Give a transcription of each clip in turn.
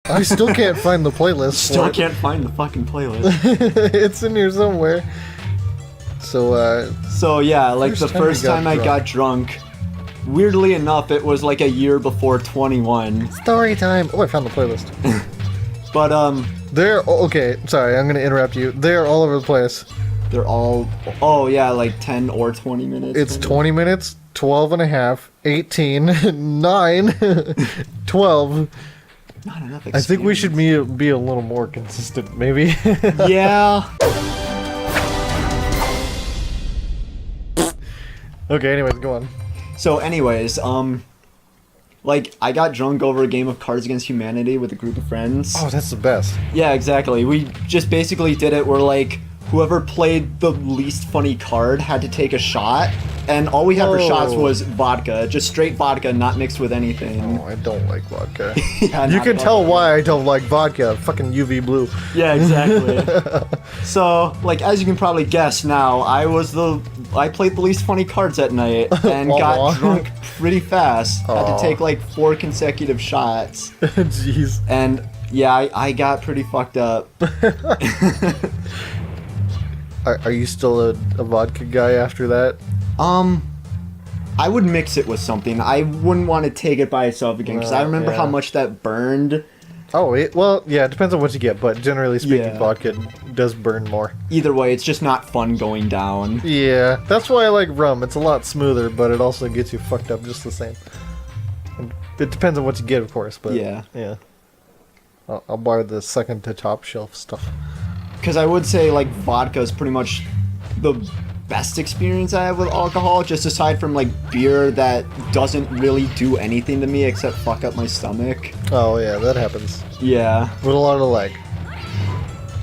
I still can't find the playlist. Still can't find the fucking playlist. It's in here somewhere. So yeah, like the first time I got drunk, weirdly enough, it was like a year before 21. Story time. Oh, I found the playlist. But they're okay. Sorry, I'm gonna interrupt you. They're all over the place. they're all, oh yeah, like 10 or 20 minutes. It's 20 minutes, 12 and a half, 18, 9, 12. Not enough experience. I think we should be a little more consistent, maybe. Yeah. Okay, anyways, go on. So anyways, like, I got drunk over a game of Cards Against Humanity with a group of friends. Oh, that's the best. Yeah, exactly. We just basically did it where, like, whoever played the least funny card had to take a shot, and all we had for shots was vodka. Just straight vodka, not mixed with anything. Oh, I don't like vodka. Yeah, you can tell vodka. why I don't like vodka. Fucking UV blue. Yeah, exactly. So, like, as you can probably guess now, I played the least funny cards that night, and got drunk pretty fast. Had to take, like, 4 consecutive shots. Jeez. And, yeah, I got pretty fucked up. Are you still a vodka guy after that? I would mix it with something. I wouldn't want to take it by itself again, because I remember how much that burned. Oh, well, yeah, it depends on what you get, but generally speaking, vodka does burn more. Either way, it's just not fun going down. Yeah, that's why I like rum. It's a lot smoother, but it also gets you fucked up just the same. And it depends on what you get, of course, but yeah. I'll buy the second to top shelf stuff. Because I would say, like, vodka is pretty much the best experience I have with alcohol, just aside from, like, beer that doesn't really do anything to me except fuck up my stomach. Oh, yeah, that happens. Yeah. With a lot of, like,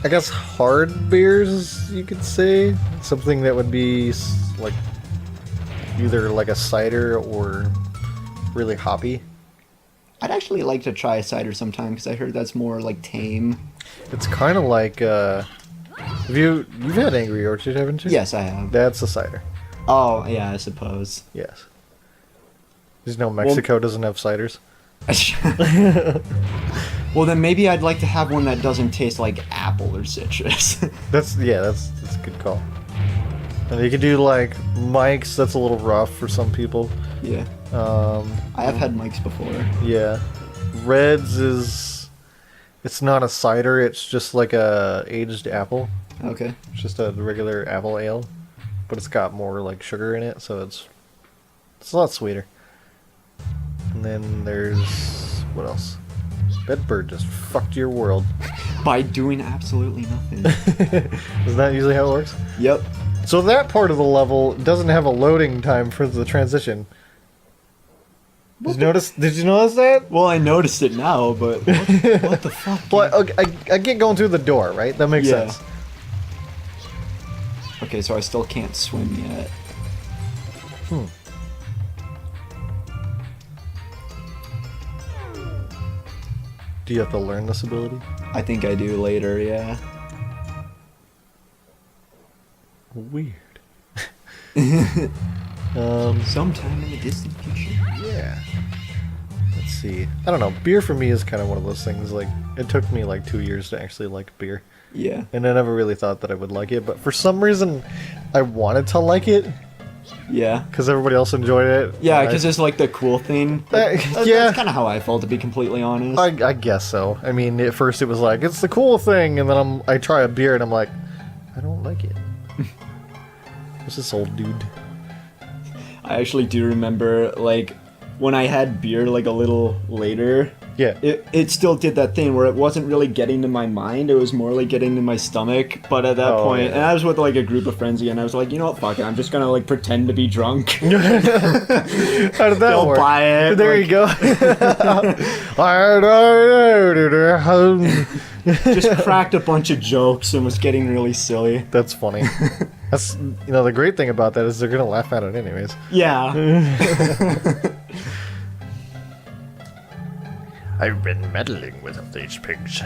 I guess hard beers, you could say. Something that would be, like, either like a cider or really hoppy. I'd actually like to try a cider sometime, because I heard that's more, like, tame. It's kind of like, you've had Angry Orchard, haven't you? Yes, I have. That's a cider. Oh, yeah, I suppose. Yes. There's no Mexico doesn't have ciders. Well, then maybe I'd like to have one that doesn't taste like apple or citrus. That's a good call. And you could do like Mike's. That's a little rough for some people. Yeah. I have had Mike's before. Yeah. Red's it's not a cider. It's just like a aged apple. Okay. It's just a regular apple ale, but it's got more like sugar in it, so it's a lot sweeter. And then there's what else? Bedbird just fucked your world by doing absolutely nothing. Isn't that usually how it works? Yep. So that part of the level doesn't have a loading time for the transition. Did you notice that? Well, I noticed it now, but what the fuck? Well, I get going through the door, right? That makes sense. Okay, so I still can't swim yet. Do you have to learn this ability? I think I do later, yeah. Weird. Sometime in the distant future. Yeah. Let's see. I don't know. Beer for me is kind of one of those things, like, it took me like 2 years to actually like beer. Yeah. And I never really thought that I would like it, but for some reason, I wanted to like it. Yeah. Because everybody else enjoyed it. Yeah, because it's like the cool thing. Yeah. That's kind of how I felt, to be completely honest. I guess so. I mean, at first it was like, it's the cool thing, and then I try a beer and I'm like, I don't like it. Who's this old dude? I actually do remember, like, when I had beer, like, a little later. Yeah. It still did that thing where it wasn't really getting to my mind, it was more like getting to my stomach. But at that point, and I was with, like, a group of friends again, I was like, you know what, fuck it, I'm just gonna, like, pretend to be drunk. How did that They'll work? buy it. There you go. Just cracked a bunch of jokes and was getting really silly. That's funny. That's, the great thing about that is they're gonna laugh at it anyways. Yeah. I've been meddling with these pigs.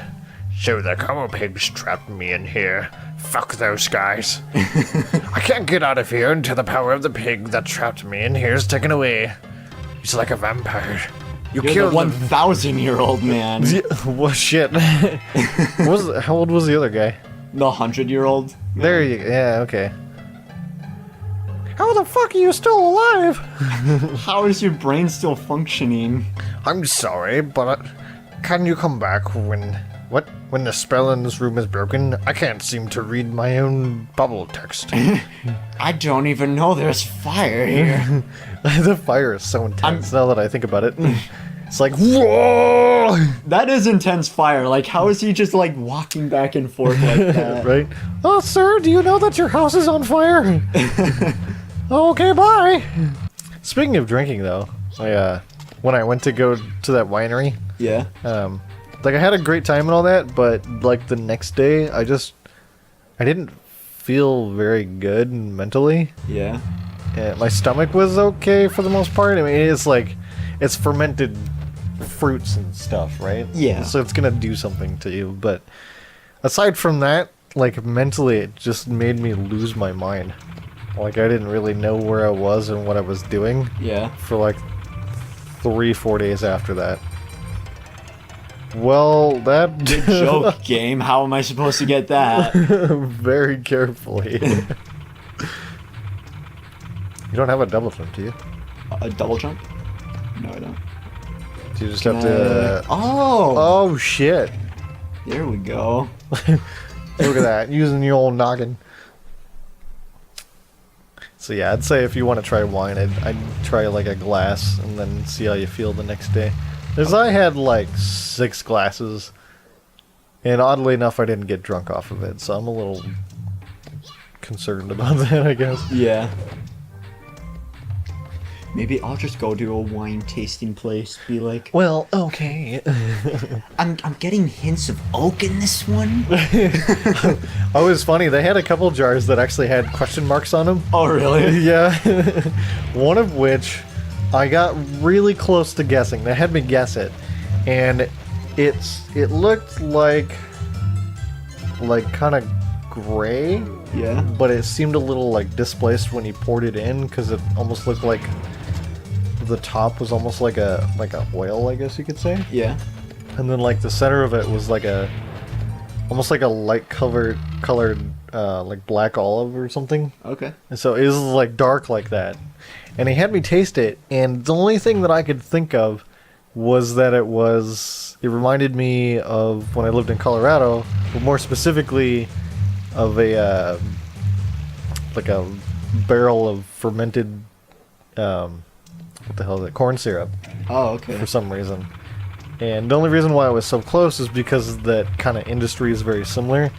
So the cow pigs trapped me in here. Fuck those guys. I can't get out of here until the power of the pig that trapped me in here is taken away. He's like a vampire. You You're killed the him. 1,000-year-old man. Well, shit. How old was the other guy? The 100-year-old. There you go. Yeah, okay. How the fuck are you still alive? How is your brain still functioning? I'm sorry, but can you come back when... What? When the spell in this room is broken? I can't seem to read my own bubble text. I don't even know there's fire here. The fire is so intense now that I think about it. It's like, whoa! That is intense fire. Like, how is he just, like, walking back and forth like that? Right? Oh, sir, do you know that your house is on fire? Okay, bye! Speaking of drinking, though, when I went to go to that winery, Yeah. like, I had a great time and all that, but, like, the next day, I didn't feel very good mentally. Yeah. My stomach was okay for the most part. I mean, it's like, it's fermented fruits and stuff, right? Yeah. So it's gonna do something to you, but aside from that, like, mentally, it just made me lose my mind. Like, I didn't really know where I was and what I was doing Yeah. for, like, 3-4 days after that. Well, that... Good joke, game. How am I supposed to get that? Very carefully. You don't have a double jump, do you? A double jump? No, I don't. Do you just have to... Oh! Oh, shit. There we go. Look at that, using your old noggin. So yeah, I'd say if you want to try wine, I'd try like a glass and then see how you feel the next day. Because I had like 6 glasses, and oddly enough, I didn't get drunk off of it, so I'm a little concerned about that, I guess. Yeah. Maybe I'll just go to a wine tasting place. Be like, Well, okay. I'm getting hints of oak in this one. Oh, it was funny. They had a couple jars that actually had question marks on them. Oh, really? Yeah. One of which I got really close to guessing. They had me guess it. And it looked like kind of gray, Yeah. but it seemed a little like displaced when you poured it in because it almost looked like the top was almost like a oil, I guess you could say. Yeah. And then like the center of it was like almost like a light colored like black olive or something. Okay. And so it was like dark like that. And he had me taste it, and the only thing that I could think of was that it reminded me of when I lived in Colorado, but more specifically of a like a barrel of fermented what the hell is it? Corn syrup Oh, okay. for some reason. And the only reason why I was so close is because that kind of industry is very similar. It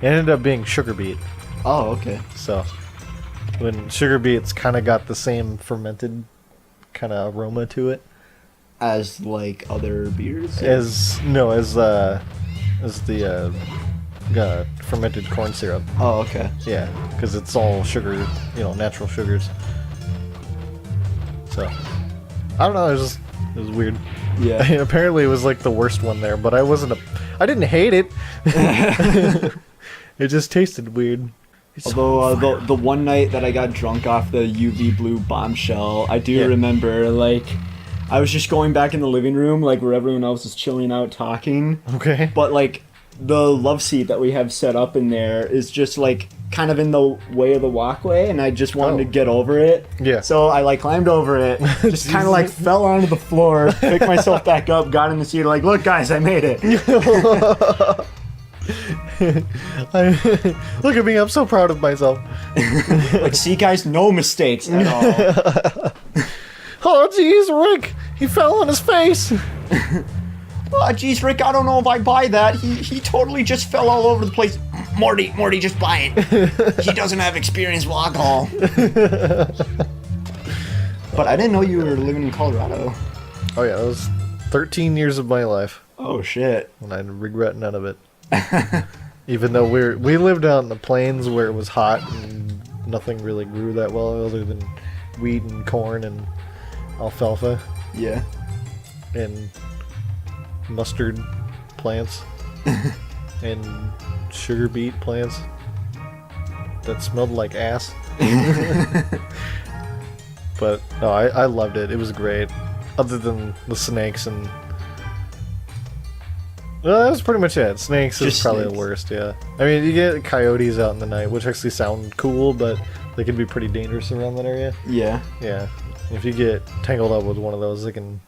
ended up being sugar beet. Oh, okay. So when sugar beets kind of got the same fermented kind of aroma to it As like other beers? as the fermented corn syrup. Oh, okay. Yeah, because it's all sugar, natural sugars. So I don't know. It was weird. Yeah. Apparently, it was like the worst one there, but I didn't hate it. It just tasted weird. Although the one night that I got drunk off the UV blue bombshell, I do remember, like, I was just going back in the living room, like, where everyone else is chilling out talking. Okay. But, like, the love seat that we have set up in there is just, like, kind of in the way of the walkway, and I just wanted to get over it. Yeah. So I, like, climbed over it, just kind of, like, fell onto the floor, picked myself back up, got in the seat, like, look, guys, I made it. Look at me, I'm so proud of myself. Like, see, guys, no mistakes at all. Oh, jeez, Rick! He fell on his face! Oh, jeez, Rick, I don't know if I buy that. He totally just fell all over the place. Morty, just buy it. He doesn't have experience with alcohol. But I didn't know you were living in Colorado. Oh yeah, that was 13 years of my life, Oh, shit. and I regret none of it. Even though we lived out in the plains where it was hot and nothing really grew that well other than wheat and corn and alfalfa Yeah. and mustard plants and sugar beet plants that smelled like ass. But no, I loved it. It was great. other than the snakes and. Well, that's pretty much it. Snakes is Just probably snakes. the worst, yeah. I mean, you get coyotes out in the night, which actually sound cool, but they can be pretty dangerous around that area. Yeah. Yeah. If you get tangled up with one of those, it can...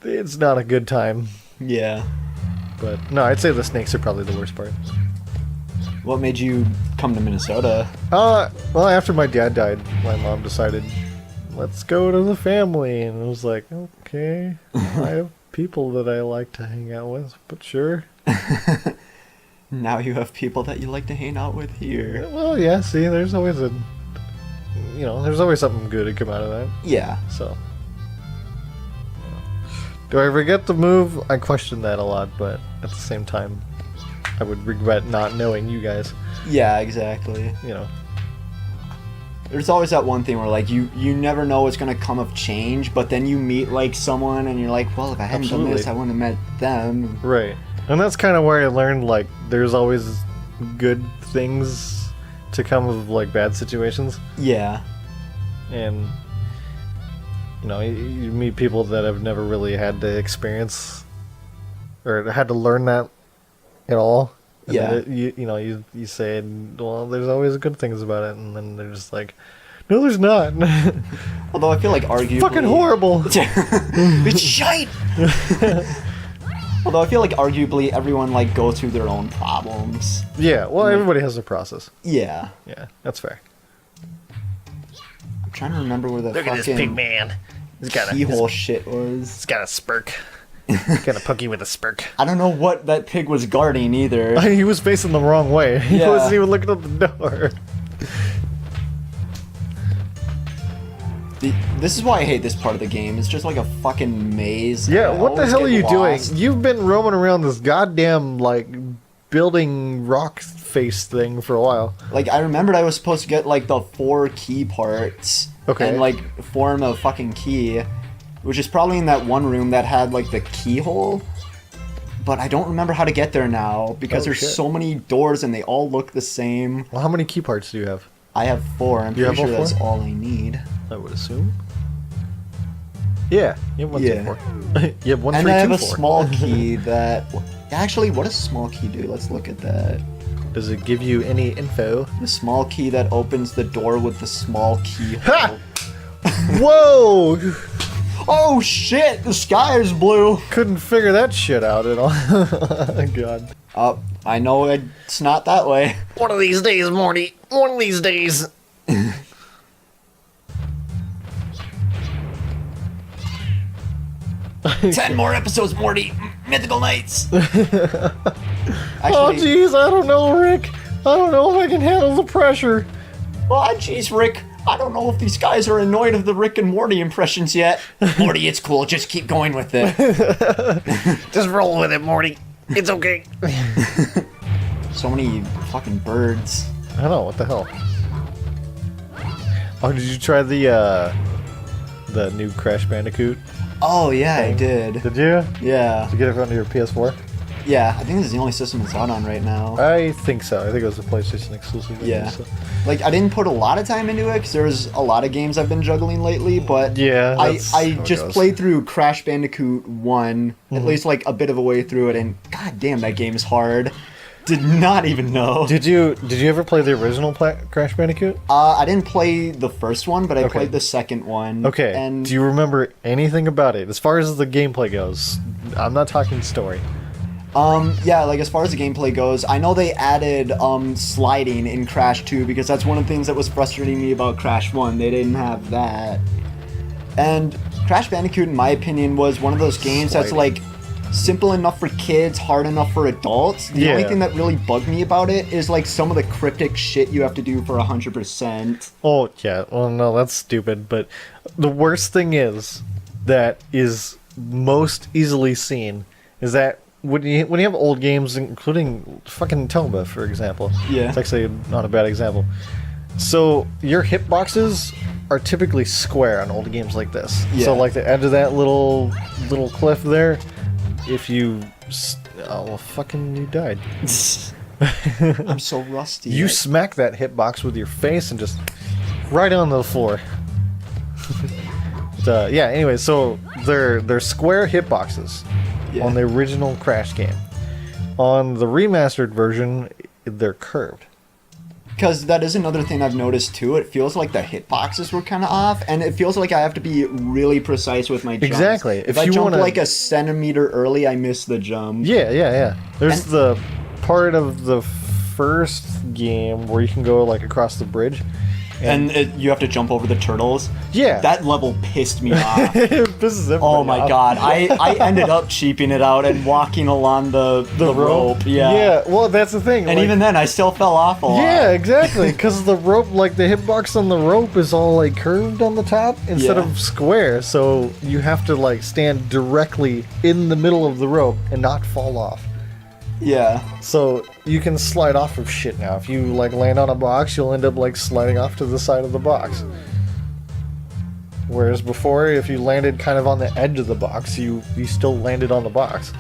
It's not a good time. Yeah. But, no, I'd say the snakes are probably the worst part. What made you come to Minnesota? Well, after my dad died, my mom decided, let's go to the family. And I was like, okay, I have people that I like to hang out with, but sure. Now you have people that you like to hang out with here. Well, yeah, see, there's always there's always something good to come out of that. Yeah. So, do I regret the move? I question that a lot, but at the same time, I would regret not knowing you guys. Yeah, exactly. You know. There's always that one thing where like you never know what's gonna come of change, but then you meet like someone and you're like, well, if I hadn't done this, I wouldn't have met them. Right. And that's kind of where I learned, like, there's always good things to come of, like, bad situations. Yeah. And, you meet people that have never really had to experience or had to learn that at all. And Yeah. then you say, well, there's always good things about it. And then they're just like, no, there's not. Although I feel like arguably... Fucking horrible. It's shite! Although I feel like arguably everyone like goes through their own problems. Yeah, well, everybody has a process. Yeah. Yeah, that's fair. I'm trying to remember where the Look at this fucking pig man. He's got keyhole shit was. he's got a spurk. He's got a pookie with a spurk. I don't know what that pig was guarding either. He was facing the wrong way. He Yeah. wasn't even looking at the door. This is why I hate this part of the game. It's just like a fucking maze. Yeah, I what the always hell are get you lost. doing? You've been roaming around this goddamn, like, building rock face thing for a while. Like, I remembered I was supposed to get, like, the 4 key parts. Okay. And, like, form a fucking key. Which is probably in that one room that had, like, the keyhole. But I don't remember how to get there now. Because Oh, there's shit. so many doors and they all look the same. Well, how many key parts do you have? I have 4. I'm You pretty have sure all that's 4? all I need. I would assume. Yeah, you have 1, Yeah. 2, 4. You have 1, And 3, I 2, have a 4. small key that... Actually, what does small key do? Let's look at that. Does it give you any info? The small key that opens the door with the small keyhole. Ha! Whoa! Oh shit! The sky is blue! Couldn't figure that shit out at all. God. I know it's not that way. One of these days, Morty. One of these days. 10 more episodes, Morty! Mythical Knights! Oh, Actually, jeez, I don't know, Rick. I don't know if I can handle the pressure. oh, jeez, Rick. I don't know if these guys are annoyed of the Rick and Morty impressions yet. Morty, it's cool. Just keep going with it. Just roll with it, Morty. It's okay. So many fucking birds. I don't know, what the hell? Oh, did you try the new Crash Bandicoot? Oh, yeah, I did. Did you? Yeah. Did you get it onto your PS4? Yeah, I think this is the only system it's out on right now. I think so. I think it was a PlayStation exclusive. Yeah. So. Like, I didn't put a lot of time into it because there's a lot of games I've been juggling lately, but Yeah, I that's how it just goes. played through Crash Bandicoot 1, at least like a bit of a way through it, and god damn, that game is hard. Did not even know. Did you ever play the original Crash Bandicoot? I didn't play the first one, but I Okay. played the second one. Okay. And Do you remember anything about it? As far as the gameplay goes, I'm not talking story. yeah, like as far as the gameplay goes, I know they added sliding in Crash 2 because that's one of the things that was frustrating me about Crash 1. They didn't have that. And Crash Bandicoot, in my opinion, was one of those games that's Sliding. like simple enough for kids, hard enough for adults. The only Yeah. thing that really bugged me about it is like some of the cryptic shit you have to do for 100%. Oh, yeah. Well, no, that's stupid. But the worst thing is that is most easily seen is that when you have old games, including fucking Tomba, for example. Yeah. It's actually not a bad example. So your hitboxes are typically square on old games like this. Yeah. So like the edge of that little cliff there, if you... Oh, well, fucking you died. I'm so rusty. You smack that hitbox with your face and just right onto the floor. yeah. Anyway, so they're square hitboxes Yeah. on the original Crash game. On the remastered version, they're curved. Because that is another thing I've noticed too. It feels like the hitboxes were kind of off, and it feels like I have to be really precise with my jumps. Exactly. If I jump like a centimeter early, I miss the jump. Yeah. There's the part of the first game where you can go like across the bridge. And you have to jump over the turtles. Yeah. That level pissed me off. It pisses everybody Oh my off. god. I ended up cheaping it out and walking along the rope. Yeah. Yeah, well, that's the thing. And like, even then, I still fell off a lot. yeah, exactly. Because the rope, like the hitbox on the rope is all like curved on the top instead Yeah. of square. So you have to like stand directly in the middle of the rope and not fall off. Yeah. So you can slide off of shit now. If you like land on a box, you'll end up like sliding off to the side of the box. Whereas before, if you landed kind of on the edge of the box, you still landed on the box.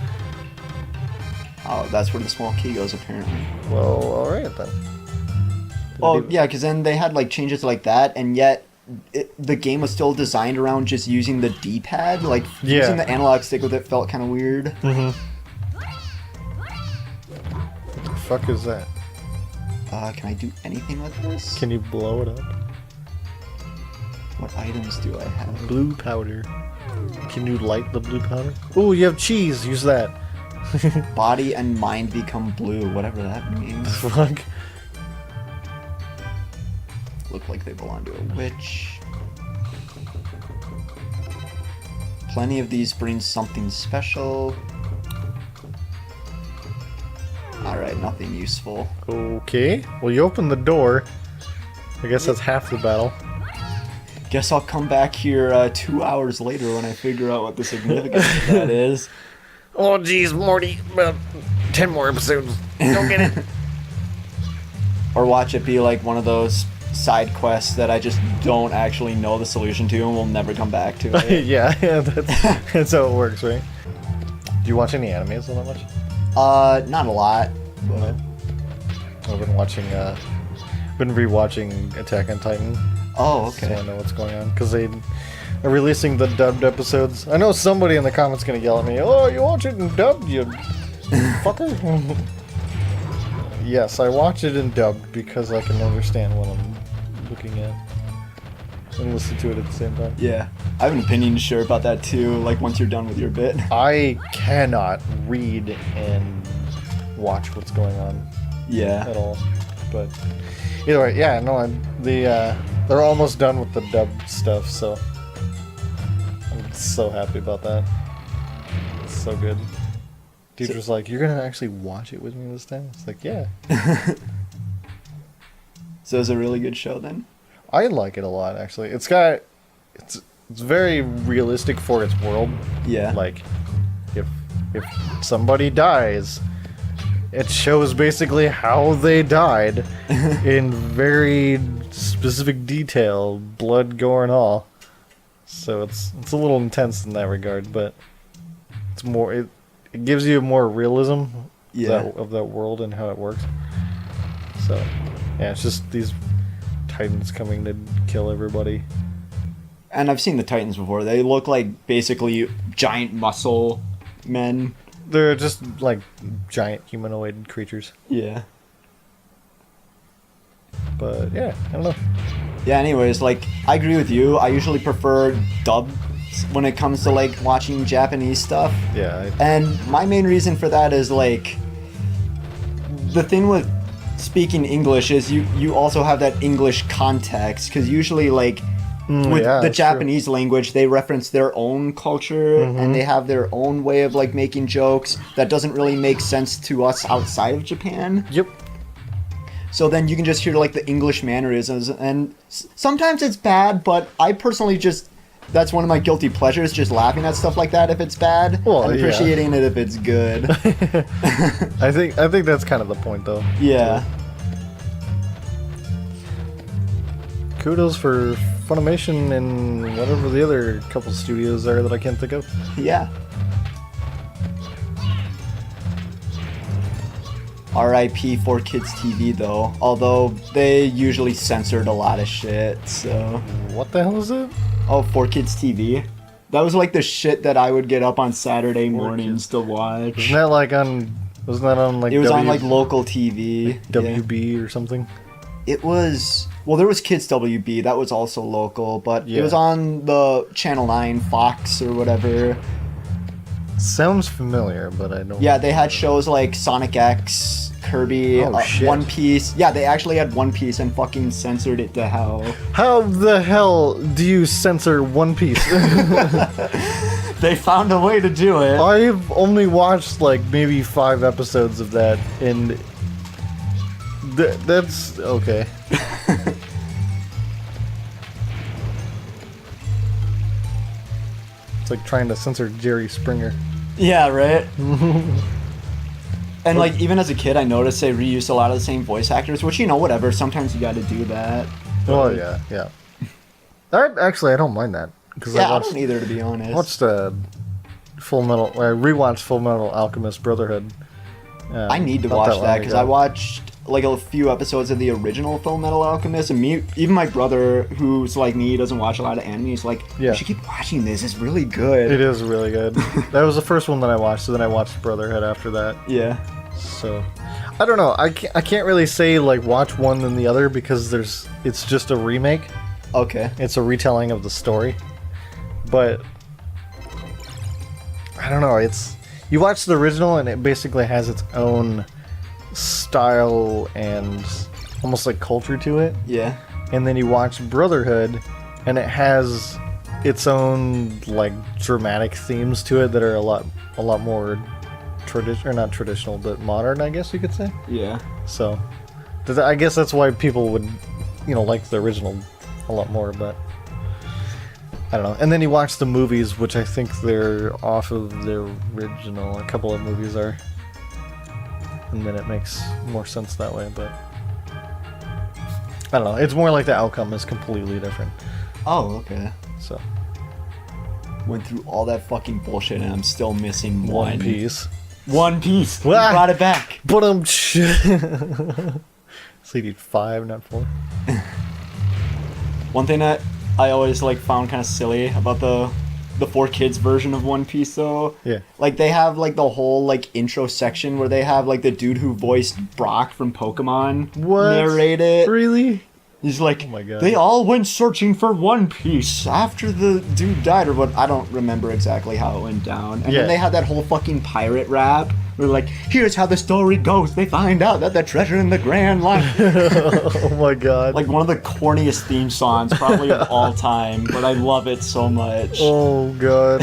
Oh, that's where the small key goes, apparently. Well, all right then. Oh, yeah, because then they had like changes like that, and yet the game was still designed around just using the D-pad. Like, Yeah. using the analog stick with it felt kind of weird. What the fuck is that? Can I do anything with this? Can you blow it up? What items do I have? Blue powder. Can you light the blue powder? Oh, you have cheese. Use that. Body and mind become blue, whatever that means. Fuck. Look like they belong to a witch. Plenty of these bring something special. Alright, nothing useful. Okay. Well, you open the door. I guess that's half the battle. Guess I'll come back here 2 hours later when I figure out what the significance of that is. Oh, geez, Morty. About 10 more episodes. Don't get it. Or watch it be like one of those side quests that I just don't actually know the solution to and will never come back to it. yeah, that's how it works, right? Do you watch any animes all that much? Not a lot. No. I've been watching, been rewatching Attack on Titan. Oh, So okay. I know what's going on. Because they are releasing the dubbed episodes. I know somebody in the comments going to yell at me, "Oh, you watch it in dubbed, you fucker?" Yes, I watch it in dubbed because I can understand what I'm looking at. And listen to it at the same time. Yeah. I have an opinion to share about that too, like once you're done with your bit. I cannot read and watch what's going on Yeah. at all. But either way, yeah, no, they're almost done with the dubbed stuff, so I'm so happy about that. It's so good. Dude was like, "You're gonna actually watch it with me this time?" It's like, yeah. So it's a really good show then? I like it a lot, actually. It's very realistic for its world. Yeah. Like, if somebody dies, it shows basically how they died in very specific detail, blood, gore, and all. So it's a little intense in that regard, but it's more it gives you more realism of that world and how it works. So yeah, it's just these Titans coming to kill everybody. And I've seen the Titans before. They look like basically giant muscle men. They're just like giant humanoid creatures. Yeah. But yeah, I don't know. Yeah, anyways, like, I agree with you. I usually prefer dub when it comes to, like, watching Japanese stuff. Yeah. And my main reason for that is, like, the thing with speaking English is you also have that English context, because usually, like, with yeah, the that's Japanese language, they reference their own culture, and they have their own way of, like, making jokes that doesn't really make sense to us outside of Japan. Yep. So then you can just hear, like, the English mannerisms, and sometimes it's bad, but I personally that's one of my guilty pleasures, just laughing at stuff like that if it's bad, Well, and yeah. appreciating it if it's good. I think that's kind of the point, though. Yeah. Kudos for Funimation and whatever the other couple studios are that I can't think of. Yeah. R.I.P. 4Kids TV, though. Although they usually censored a lot of shit, so... What the hell is it? Oh, 4Kids TV. That was like the shit that I would get up on Saturday mornings to watch. Wasn't that like on? Wasn't that on like? It was on like local TV. WB or something. It was. Well, there was Kids WB. That was also local, but Yeah. it was on the Channel 9 Fox or whatever. Sounds familiar, but I don't. Yeah, they had shows like Sonic X, Kirby, Oh, shit. One Piece. Yeah, they actually had One Piece and fucking censored it to hell. How the hell do you censor One Piece? They found a way to do it. I've only watched like maybe 5 episodes of that, and that's okay. It's like trying to censor Jerry Springer. Yeah, right? And like even as a kid, I noticed they reused a lot of the same voice actors, which, you know, whatever. Sometimes you got to do that. Oh yeah, yeah. Actually, I don't mind that because Yeah, I don't either, to be I honest. watched Full Metal. I rewatched Full Metal Alchemist Brotherhood. I need to not watch long that because ago. I watched like a few episodes of the original Full Metal Alchemist, and even my brother, who's like me, doesn't watch a lot of anime. He's like, Yeah. "You should keep watching this. It's really good." It is really good. That was the first one that I watched, so then I watched Brotherhood after that. Yeah. So, I don't know. I can't really say like watch one than the other because it's just a remake. Okay. It's a retelling of the story. But I don't know. You watch the original and it basically has its own style and almost like culture to it. Yeah. And then you watch Brotherhood and it has its own like dramatic themes to it that are a lot more traditional, or not traditional, but modern, I guess you could say. Yeah. So I guess that's why people would, like the original a lot more, but I don't know. And then you watch the movies, which I think they're off of the original. A couple of movies are. And then it makes more sense that way, but I don't know. It's more like the outcome is completely different. Oh, okay. So Went through all that fucking bullshit and I'm still missing One Piece. One Piece. We Ah. brought it back. But so you need 5, not 4. One thing that I always like found kind of silly about the 4Kids version of One Piece though. Yeah. Like they have like the whole like intro section where they have like the dude who voiced Brock from Pokemon What? narrate it. Really? He's like, Oh my God. they all went searching for One Piece after the dude died, or what? I don't remember exactly how it went down. And Yeah. then they had that whole fucking pirate rap where like, here's how the story goes. They find out that the treasure in the Grand Line. Oh my god. Like one of the corniest theme songs probably of all time, but I love it so much. Oh god.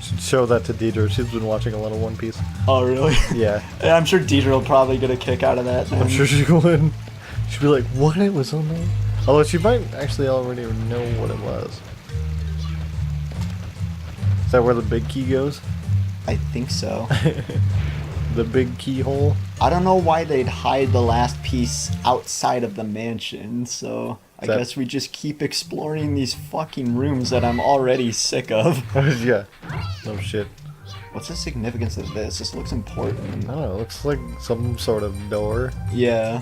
Should show that to Deidre. She's been watching a lot of One Piece. Oh, really? Yeah. Yeah, I'm sure Deidre will probably get a kick out of that. I'm sure she would. She'd be like, what? It was on there? Although she might actually already know what it was. Is that where the big key goes? I think so. The big keyhole? I don't know why they'd hide the last piece outside of the mansion, so I That- guess we just keep exploring these fucking rooms that I'm already sick of. Yeah. No shit. What's the significance of this? This looks important. I don't know. It looks like some sort of door. Yeah,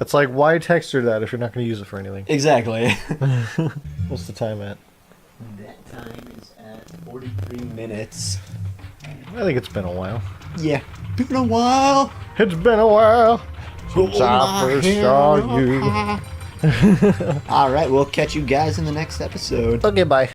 It's like, why texture that if you're not going to use it for anything? exactly. What's the time at? That time is at 43 minutes. I think it's been a while. Yeah, been a while. It's been a while since I first saw you. Alright, we'll catch you guys in the next episode. Okay, bye.